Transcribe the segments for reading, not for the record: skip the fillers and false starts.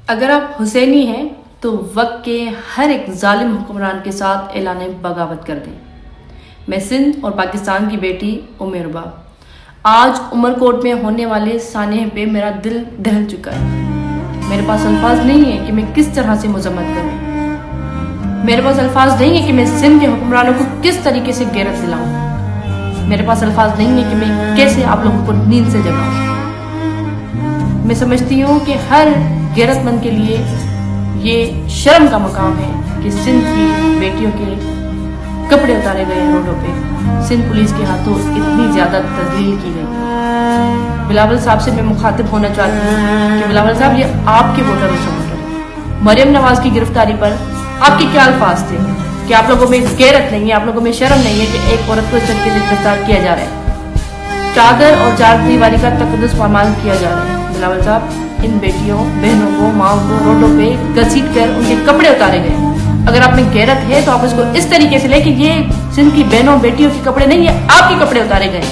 اگر آپ حسینی ہیں تو وقت کے ہر ایک ظالم حکمران کے ساتھ اعلان بغاوت کر دیں۔ میں سندھ اور پاکستان کی بیٹی ربا، آج عمر کوٹ میں ہونے والے سانحے پہ میرا دل دہل چکا ہے۔ میرے پاس الفاظ نہیں ہے کہ میں کس طرح سے مذمت کروں۔ میرے پاس الفاظ نہیں ہے کہ میں سندھ کے حکمرانوں کو کس طریقے سے غیرت دلاؤں۔ میرے پاس الفاظ نہیں ہے کہ میں کیسے آپ لوگوں کو نیند سے جگاؤں۔ میں سمجھتی ہوں کہ ہر غیرت مند کے لیے یہ شرم کا مقام ہے کہ سندھ کی بیٹیوں کے کپڑے اتارے گئے روڈوں پہ، سندھ پولیس کے ہاتھوں اتنی زیادہ تذلیل کی گئی۔ بلاول صاحب سے میں مخاطب ہونا چاہتی ہوں کہ بلاول صاحب، یہ آپ کے ووٹر ہیں۔ مریم نواز کی گرفتاری پر آپ کے کیا الفاظ تھے کہ آپ لوگوں میں غیرت نہیں ہے، آپ لوگوں میں شرم نہیں ہے کہ ایک عورت کو اس طریقے سے گرفتار کیا جا رہا ہے، چادر اور چار دیواری کا تقدس پامال کیا جا رہا ہے۔ بلاول صاحب، ان بیٹیوں بہنوں کو ماؤں کو روڈوں پہ گھسیٹ کر ان کے کپڑے اتارے گئے۔ اگر آپ میں غیرت ہے تو آپ اس کو اس طریقے سے لیں کہ یہ سندھ کی بہنوں بیٹیوں کے کپڑے نہیں، یہ آپ کے کپڑے اتارے گئے۔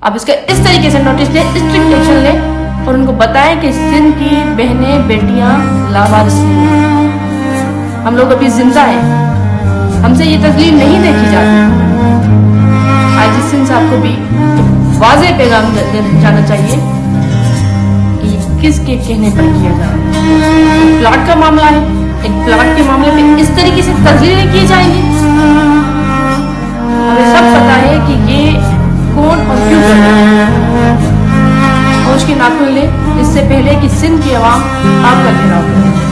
آپ اس کا اس طریقے سے نوٹس لیں، اسٹرکٹ ایکشن لیں اور ان کو بتائیں کہ سندھ کی بہنیں بیٹیاں لاوارث نہیں ہیں، ہم لوگ ابھی زندہ ہیں، ہم سے یہ تذلیل نہیں دیکھی جاتی۔ آئی جی سندھ صاحب کو بھی واضح پیغام جانا چاہیے کہ کس کے کہنے پر کیا جا رہا ہے۔ پلاٹ کا معاملہ ہے، ایک پلاٹ کے معاملے پہ اس طریقے سے تذلیلیں کی جائیں گی۔ ہمیں سب پتا ہے کہ یہ کون اور کیوں کر رہا ہے۔ ہوش کے ناخن لیں اس سے پہلے کہ سندھ کی عوام آپ کا گھیراؤ کرے۔